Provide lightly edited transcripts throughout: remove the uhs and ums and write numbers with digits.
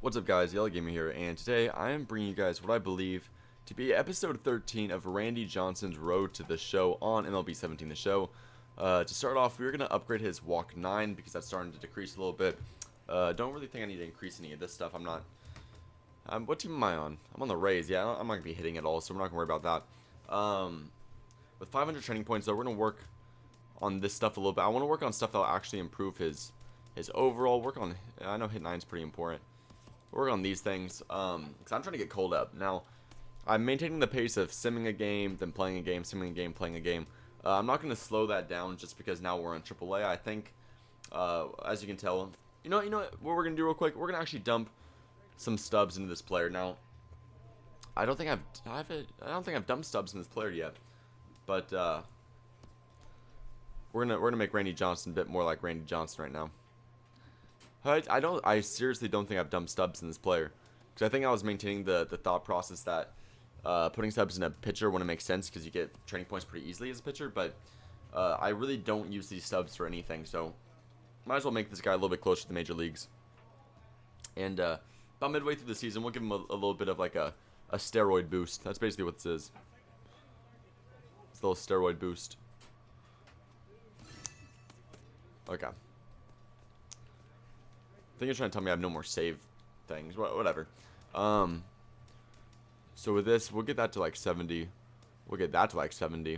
What's up, guys? Yellow Gamer here, and today I am bringing you guys what I believe to be episode 13 of Randy Johnson's Road to the Show on MLB 17 The Show. To start off, we're going to upgrade his walk 9 because that's starting to decrease a little bit. Don't really think I need to increase any of this stuff. What team am I on? I'm on the Rays. Yeah, I'm not going to be hitting at all, so we're not going to worry about that. With 500 training points, though, we're going to work on this stuff a little bit. I want to work on stuff that will actually improve his overall. I know hit 9 is pretty important. Work on these things because I'm trying to get called up. Now, I'm maintaining the pace of simming a game, then playing a game, simming a game, playing a game. I'm not going to slow that down just because now we're on AAA. I think, as you can tell, you know what we're going to do real quick? We're going to actually dump some stubs into this player. Now, I don't think I've dumped stubs in this player yet, but we're gonna make Randy Johnson a bit more like Randy Johnson right now. I seriously don't think I've dumped stubs in this player, because I think I was maintaining the thought process that putting stubs in a pitcher wouldn't make sense because you get training points pretty easily as a pitcher, but I really don't use these stubs for anything, so might as well make this guy a little bit closer to the major leagues. And about midway through the season, we'll give him a little bit of like a steroid boost. That's basically what this is. It's a little steroid boost. Okay. I think you're trying to tell me I have no more save things. Whatever. So with this, we'll get that to like 70. We'll get that to like 70.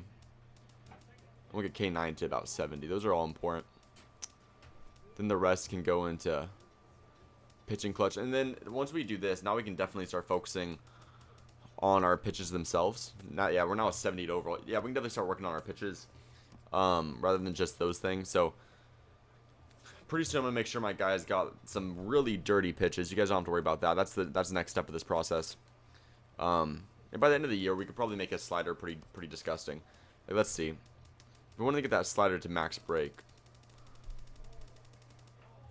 We'll get K9 to about 70. Those are all important. Then the rest can go into pitching clutch. And then once we do this, now we can definitely start focusing on our pitches themselves. We're now at 70 overall. Yeah, we can definitely start working on our pitches rather than just those things. So pretty soon I'm going to make sure my guys got some really dirty pitches. You guys don't have to worry about that. That's the next step of this process. And by the end of the year, we could probably make a slider pretty disgusting. Like, let's see. If we want to get that slider to max break,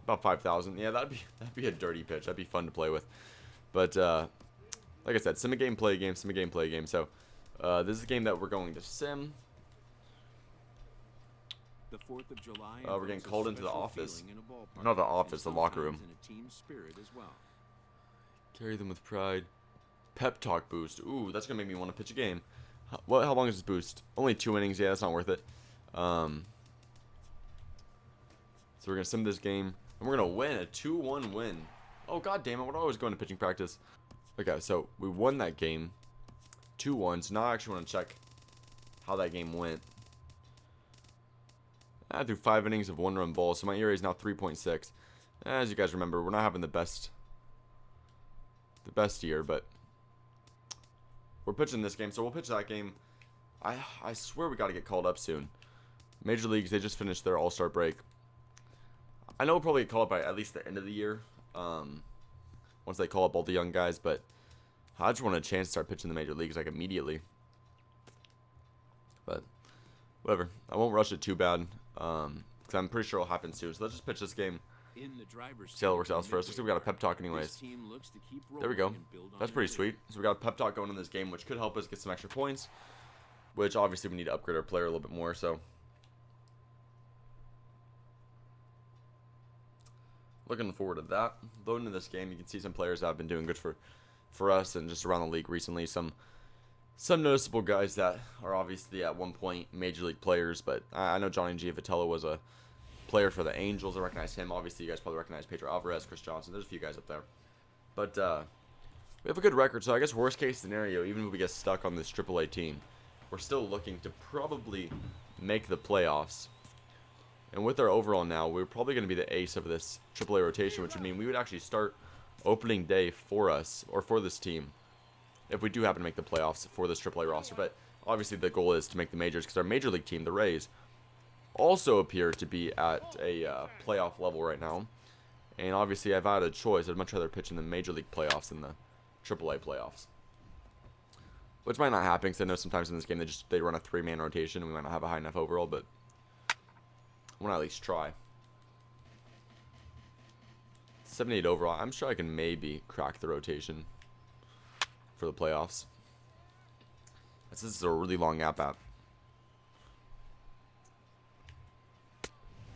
about 5,000. Yeah, that'd be a dirty pitch. That'd be fun to play with. But like I said, sim a game, play a game, sim a game, play a game. So this is a game that we're going to sim. The 4th of July, we're getting called into the office. Not the office, the locker room. Carry them with pride. Pep talk boost. Ooh, that's going to make me want to pitch a game. How long is this boost? Only 2 innings. Yeah, that's not worth it. So we're going to sim this game. And we're going to win. A 2-1 win. Oh, god damn it. We're always going to pitching practice. Okay, so we won that game. 2-1. So now I actually want to check how that game went. I threw 5 innings of 1-run balls, so my ERA is now 3.6. As you guys remember, we're not having the best year, but we're pitching this game, so we'll pitch that game. I swear we got to get called up soon. Major leagues, they just finished their all-star break. I know we'll probably get called up by at least the end of the year, once they call up all the young guys, but I just want a chance to start pitching the major leagues like immediately. But whatever, I won't rush it too bad. Because I'm pretty sure it'll happen soon. So let's just pitch this game. See how it works out first. Looks like we got a pep talk anyways. There we go. That's pretty sweet. So we got a pep talk going in this game, which could help us get some extra points. Which obviously we need to upgrade our player a little bit more. So looking forward to that. Loading into this game, you can see some players that have been doing good for us and just around the league recently. Some noticeable guys that are obviously at one point major league players, but I know Johnny Giavitello was a player for the Angels. I recognize him. Obviously, you guys probably recognize Pedro Alvarez, Chris Johnson. There's a few guys up there. But we have a good record, so I guess worst case scenario, even if we get stuck on this AAA team, we're still looking to probably make the playoffs. And with our overall now, we're probably going to be the ace of this AAA rotation, which would mean we would actually start opening day for us, or for this team, if we do happen to make the playoffs for this AAA roster. But obviously the goal is to make the majors, because our major league team, the Rays, also appear to be at a playoff level right now. And obviously I've had a choice. I'd much rather pitch in the major league playoffs than the AAA playoffs, which might not happen, because I know sometimes in this game they run a 3-man rotation and we might not have a high enough overall, but I want to at least try. 78 overall. I'm sure I can maybe crack the rotation for the playoffs. This is a really long app.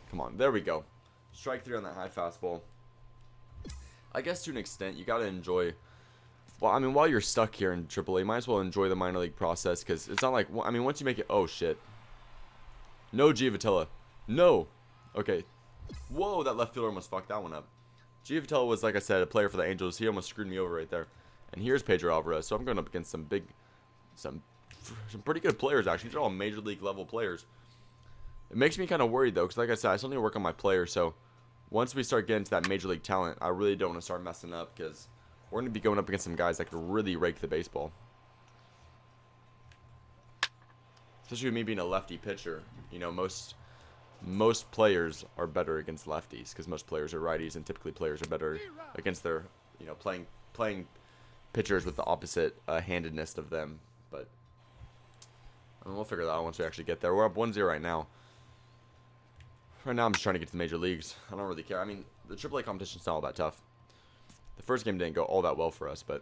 Come on, there we go. Strike 3 on that high fastball. I guess to an extent, you got to enjoy. Well, I mean, while you're stuck here in AAA, might as well enjoy the minor league process, because it's not like, I mean, once you make it, oh shit. No Giavotella. No. Okay. Whoa, that left fielder almost fucked that one up. Giavotella was, like I said, a player for the Angels. He almost screwed me over right there. And here's Pedro Alvarez. So I'm going up against some pretty good players, actually. These are all major league level players. It makes me kind of worried, though, because like I said, I still need to work on my players. So once we start getting to that major league talent, I really don't want to start messing up, because we're going to be going up against some guys that could really rake the baseball. Especially with me being a lefty pitcher. You know, most players are better against lefties, because most players are righties, and typically players are better against their, you know, playing pitchers with the opposite handedness of them. But I mean, we'll figure that out once we actually get there. We're up 1-0 right now. Right now, I'm just trying to get to the major leagues. I don't really care. I mean, the AAA competition's not all that tough. The first game didn't go all that well for us, but...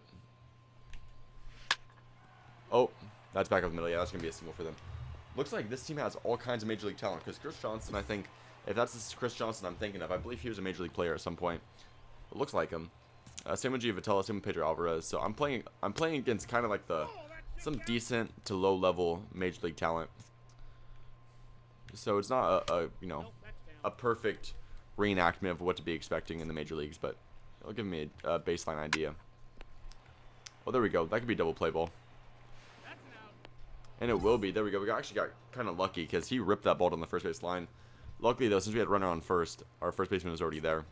Oh, that's back up the middle. Yeah, that's going to be a single for them. Looks like this team has all kinds of major league talent, because Chris Johnson, I think, if that's this Chris Johnson I'm thinking of, I believe he was a major league player at some point. It looks like him. Same with Giavotella, same with Pedro Alvarez. So I'm playing against kind of like some decent to low level major league talent. So it's not a perfect reenactment of what to be expecting in the major leagues, but it'll give me a baseline idea. Oh, there we go. That could be double play ball. And it will be. There we go. We actually got kind of lucky, because he ripped that ball down the first base line. Luckily, though, since we had runner on first, our first baseman was already there.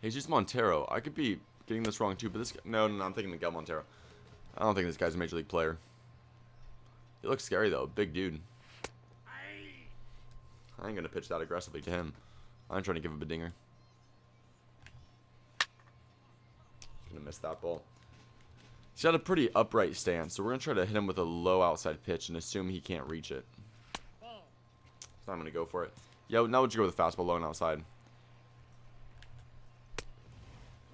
Jesus Montero. I could be getting this wrong, too, but this... No, I'm thinking Miguel Montero. I don't think this guy's a major league player. He looks scary, though. Big dude. I ain't going to pitch that aggressively to him. I'm trying to give him a dinger. Going to miss that ball. He's got a pretty upright stance, so we're going to try to hit him with a low outside pitch and assume he can't reach it. So I'm going to go for it. Yeah, now would you go with a fastball low and outside?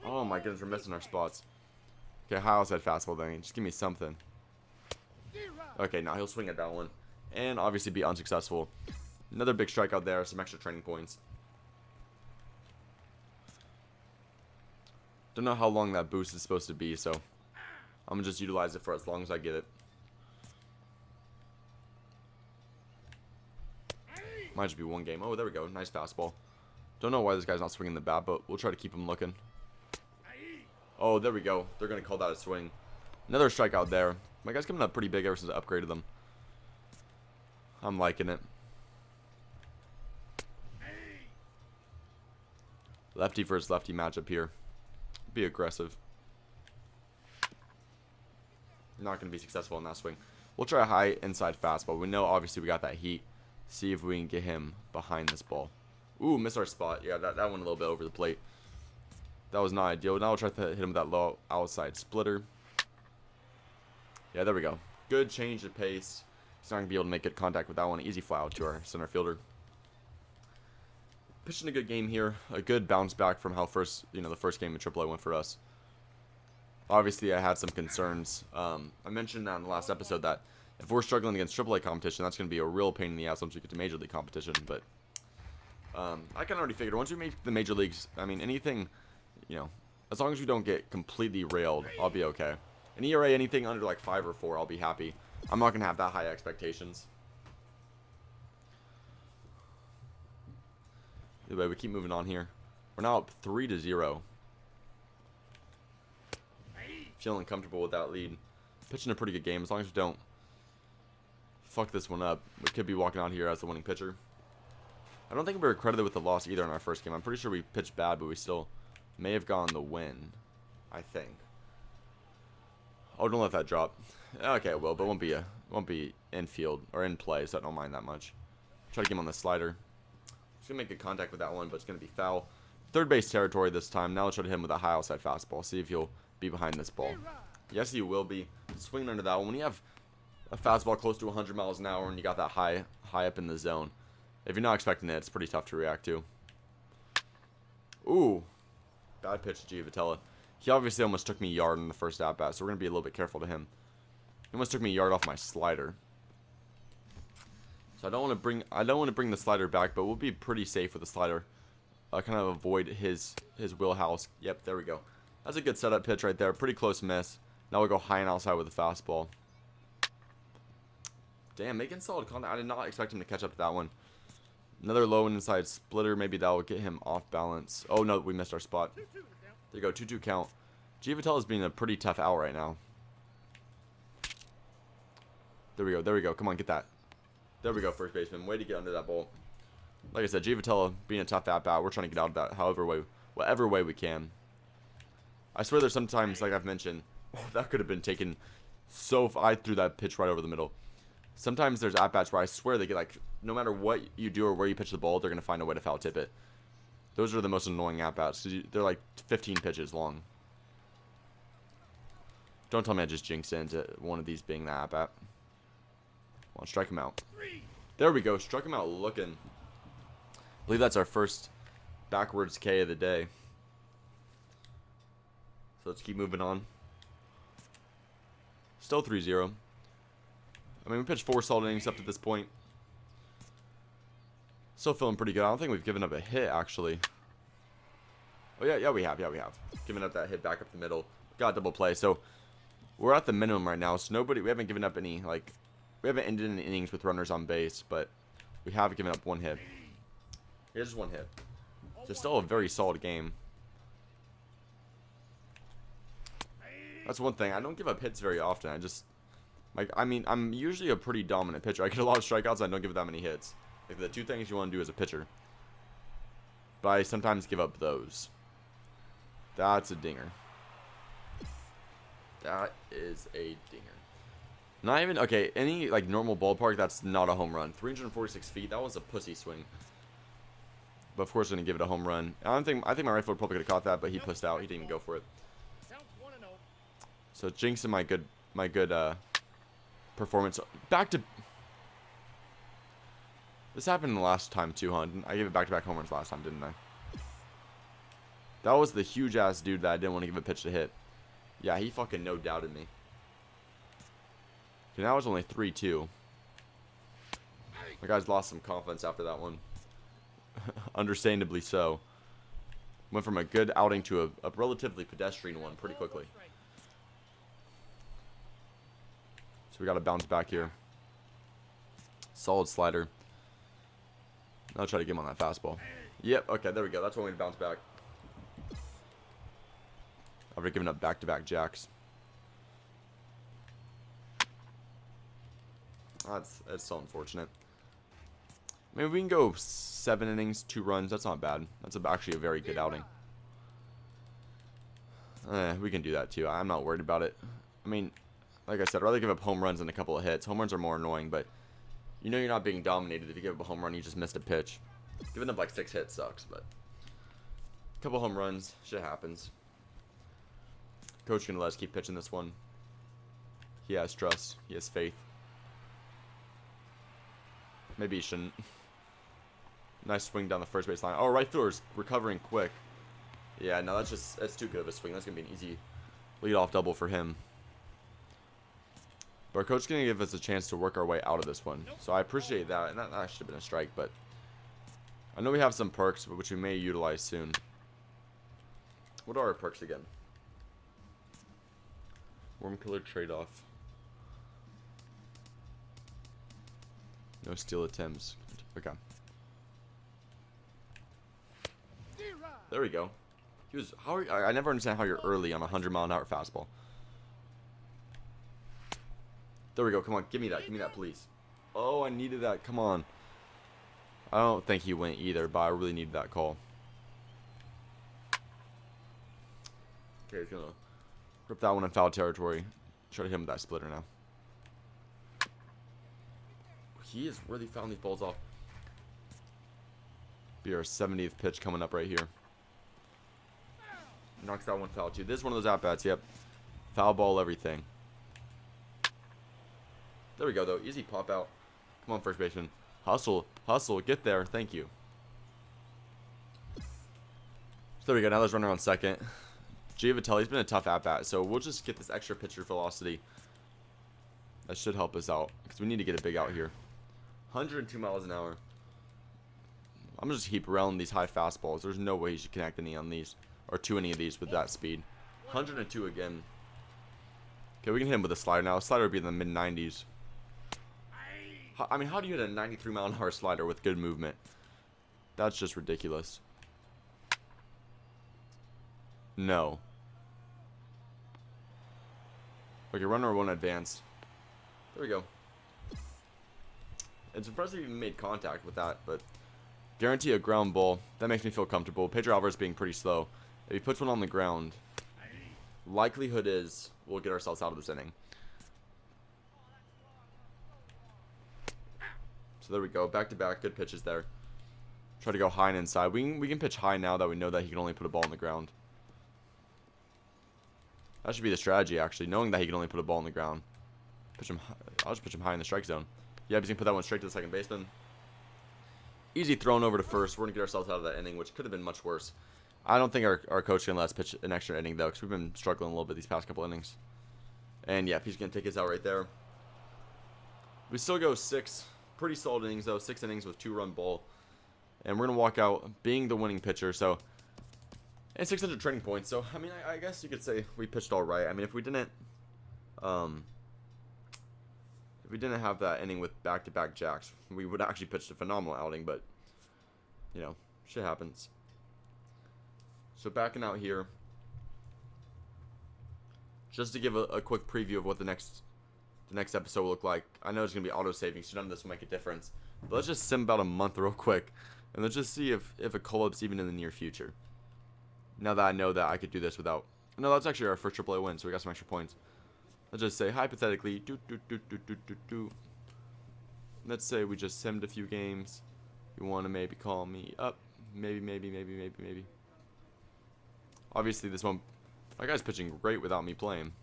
Oh my goodness, we're missing our spots. Okay, high outside fastball then. Just give me something. Okay, now he'll swing at that one. And obviously be unsuccessful. Another big strikeout there, some extra training points. Don't know how long that boost is supposed to be, so I'm going to just utilize it for as long as I get it. Might just be one game. Oh, there we go. Nice fastball. Don't know why this guy's not swinging the bat, but we'll try to keep him looking. Oh, there we go. They're going to call that a swing. Another strikeout there. My guy's coming up pretty big ever since I upgraded them. I'm liking it. Lefty versus lefty matchup here. Be aggressive. Not going to be successful in that swing. We'll try a high inside fastball. We know obviously we got that heat. See if we can get him behind this ball. Ooh, missed our spot. Yeah, that went a little bit over the plate. That was not ideal. Now we'll try to hit him with that low outside splitter. Yeah, there we go. Good change of pace. He's not going to be able to make good contact with that one. Easy fly out to our center fielder. Pitching a good game here. A good bounce back from how the first game in AAA went for us. Obviously, I had some concerns. I mentioned that in the last episode that if we're struggling against AAA competition, that's going to be a real pain in the ass once we get to Major League competition. But I kind of already figured once we make the Major Leagues, I mean, anything, as long as we don't get completely railed, I'll be okay. An ERA, anything under like 5 or 4, I'll be happy. I'm not going to have that high expectations. Either way, we keep moving on here. We're now up 3-0. Feeling comfortable with that lead. Pitching a pretty good game as long as we don't fuck this one up. We could be walking out here as the winning pitcher. I don't think we were credited with the loss either in our first game. I'm pretty sure we pitched bad, but we still may have gotten the win. I think. Oh, don't let that drop. Okay, it will, but won't be infield or in play, so I don't mind that much. Try to get him on the slider. Just gonna make good contact with that one, but it's gonna be foul. Third base territory this time. Now let's try to hit him with a high outside fastball. See if he'll be behind this ball. Yes, he will be. Swinging under that one. When you have a fastball close to 100 miles an hour and you got that high up in the zone, if you're not expecting it, it's pretty tough to react to. Ooh. Bad pitch to Giavotella. He obviously almost took me a yard in the first at-bat, so we're going to be a little bit careful to him. He almost took me a yard off my slider. So I don't want to bring the slider back, but we'll be pretty safe with the slider kind of avoid his wheelhouse. Yep, there we go. That's a good setup pitch right there. Pretty close miss. Now we'll go high and outside with the fastball. Damn, making solid contact. I did not expect him to catch up to that one. Another low and inside splitter. Maybe that will get him off balance. Oh, no, we missed our spot. There you go, 2-2 count. Giavatello is being a pretty tough out right now. There we go, there we go. Come on, get that. There we go, first baseman. Way to get under that ball. Like I said, Giavatello being a tough at-bat. We're trying to get out of that whatever way we can. I swear there's sometimes, like I've mentioned, that could have been taken so... I threw that pitch right over the middle. Sometimes there's at-bats where I swear they get, like, no matter what you do or where you pitch the ball, they're going to find a way to foul tip it. Those are the most annoying at-bats, because they're like 15 pitches long. Don't tell me I just jinxed into one of these being the at-bat. Come on, strike him out. There we go, struck him out looking. I believe that's our first backwards K of the day. So let's keep moving on. Still 3-0. I mean, we pitched 4 solid innings up to this point. Still feeling pretty good. I don't think we've given up a hit, actually. Oh, yeah, we have. Giving up that hit back up the middle. Got a double play. So, we're at the minimum right now. So, we haven't given up any, like, we haven't ended any innings with runners on base. But we have given up 1 hit. Here's 1 hit. So, still a very solid game. That's one thing. I don't give up hits very often. I'm usually a pretty dominant pitcher. I get a lot of strikeouts. I don't give that many hits. Like the 2 things you want to do as a pitcher. But I sometimes give up those. That's a dinger. That is a dinger. Not even, okay, any like normal ballpark, that's not a home run. 346 feet, that was a pussy swing. But of course, we're going to give it a home run. I think my right fielder probably could have caught that, but he pussed out. He didn't even go for it. So jinxing my good performance. Back to... This happened the last time too, huh? I gave it back-to-back home runs last time, didn't I? That was the huge-ass dude that I didn't want to give a pitch to hit. Yeah, he fucking no-doubted me. Okay, now it's only 3-2. My guys lost some confidence after that one. Understandably so. Went from a good outing to a relatively pedestrian one pretty quickly. So we got to bounce back here. Solid slider. I'll try to get him on that fastball. Yep, okay, there we go. That's one way to bounce back. After giving up back-to-back jacks. That's so unfortunate. I mean, we can go 7 innings, 2 runs. That's not bad. That's actually a very good outing. We can do that too. I'm not worried about it. I mean, like I said, I'd rather give up home runs than a couple of hits. Home runs are more annoying, but you know you're not being dominated if you give up a home run. You just missed a pitch. Giving up like 6 hits sucks, but a couple home runs, shit happens. Coach gonna let us keep pitching this one. He has trust. He has faith. Maybe he shouldn't. Nice swing down the first base line. Oh, right fielder's recovering quick. Yeah, no, that's too good of a swing. That's gonna be an easy leadoff double for him. But our coach is going to give us a chance to work our way out of this one. So I appreciate that. And that should have been a strike. But I know we have some perks, which we may utilize soon. What are our perks again? Worm killer trade-off. No steal attempts. Okay. There we go. He was. I never understand how you're early on a 100-mile-an-hour fastball. There we go. Come on. Give me that. Give me that, please. Oh, I needed that. Come on. I don't think he went either, but I really needed that call. Okay, he's going to rip that one in foul territory. Try to hit him with that splitter now. He is really fouling these balls off. Be our 70th pitch coming up right here. Knocks that one foul, too. This is one of those at-bats. Yep. Foul ball everything. There we go, though. Easy pop out. Come on, first baseman. Hustle. Hustle. Get there. Thank you. So there we go. Now there's runner on second. Giavatello's been a tough at-bat, so we'll just get this extra pitcher velocity. That should help us out, because we need to get a big out here. 102 miles an hour. I'm just keep railing these high fastballs. There's no way he should connect any on these or to any of these with that speed. 102 again. Okay, we can hit him with a slider now. A slider would be in the mid 90s. I mean, how do you hit a 93 mile an hour slider with good movement? That's just ridiculous. No. Okay, runner one advance. There we go. It's impressive he even made contact with that, but guarantee a ground ball. That makes me feel comfortable. Pedro Alvarez being pretty slow. If he puts one on the ground, likelihood is we'll get ourselves out of this inning. So there we go. Back to back. Good pitches there. Try to go high and inside. We can pitch high now that we know that he can only put a ball on the ground. That should be the strategy, actually. Knowing that he can only put a ball on the ground. Pitch him. I'll just pitch him high in the strike zone. Yeah, he's going to put that one straight to the second baseman. Easy thrown over to first. We're going to get ourselves out of that inning, which could have been much worse. I don't think our coach can let us pitch an extra inning, though, because we've been struggling a little bit these past couple innings. And, yeah, he's going to take his out right there. We still go 6 pretty solid innings, though. 6 innings with 2-run ball. And we're going to walk out being the winning pitcher, so... And 600 training points, so, I mean, I guess you could say we pitched all right. I mean, if we didn't have that inning with back-to-back jacks, we would actually pitch a phenomenal outing, but, you know, shit happens. So backing out here, just to give a quick preview of what the next episode will look like. I know it's going to be auto-saving, so none of this will make a difference. But let's just sim about a month real quick, and let's just see if a call-up's even in the near future. Now that I know that I could do this without... No, that's actually our first AAA win, so we got some extra points. Let's just say, hypothetically, let's say we just simmed a few games. You want to maybe call me up. Maybe. Obviously, this one... My guy's pitching great without me playing.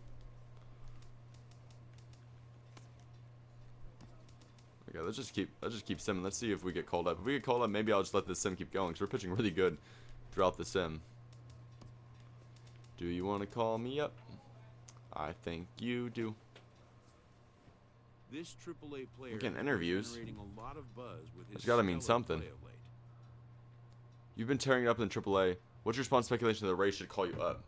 Okay, let's just keep simming. Let's see if we get called up. If we get called up, maybe I'll just let this sim keep going, because we're pitching really good throughout the sim. Do you want to call me up? I think you do. This AAA player We're getting interviews. generating a lot of buzz with his That's got to mean stellar something. play of late. You've been tearing it up in AAA. What's your response to speculation that the Rays should call you up?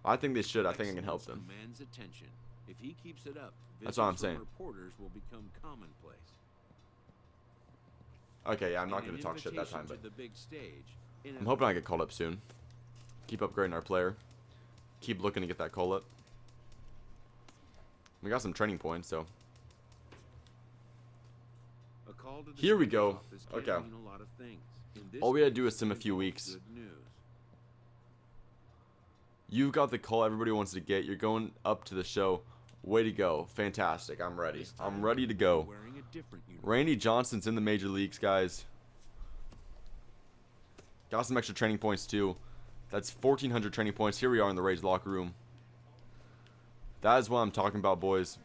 I think they should. I think I can help them. Commands attention. If he keeps it up, That's all I'm visits from saying. reporters will become commonplace. Okay, yeah, I'm not And going an to talk shit that time, invitation but to the big stage in I'm hoping I get called up soon. Keep upgrading our player. Keep looking to get that call up. We got some training points, so. a call to the Here we stage go. office can Okay. mean a lot of things. In this All we had to case, do is sim a it few involves weeks. good news. You got the call everybody wants to get. You're going up to the show. Way to go. Fantastic. I'm ready. This time, I'm ready to go. wearing a different uniform. Randy Johnson's in the major leagues, guys. Got some extra training points, too. That's 1,400 training points. Here we are in the Rays locker room. That is what I'm talking about, boys.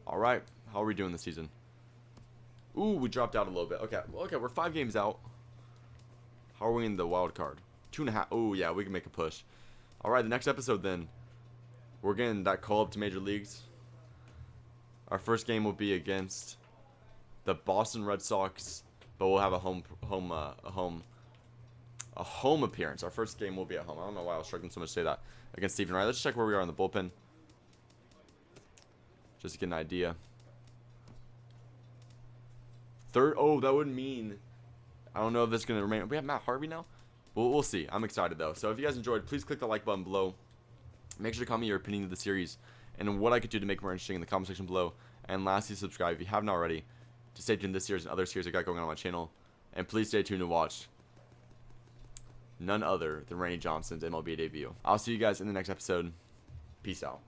All right. How are we doing this season? Ooh, we dropped out a little bit. Okay, we're 5 games out. How are we in the wild card? 2.5. Oh, yeah, we can make a push. All right, the next episode, then. We're getting that call up to major leagues. Our first game will be against the Boston Red Sox, but we'll have a home appearance. Our first game will be at home. I don't know why I was struggling so much to say that against Stephen Wright. Let's check where we are in the bullpen, just to get an idea. Third. Oh, that would mean I don't know if this is gonna remain. We have Matt Harvey now. We'll see. I'm excited though. So if you guys enjoyed, please click the like button below. Make sure to comment your opinion of the series and what I could do to make it more interesting in the comment section below. And lastly, subscribe if you haven't already to stay tuned this series and other series I got going on my channel. And please stay tuned to watch none other than Randy Johnson's MLB debut. I'll see you guys in the next episode. Peace out.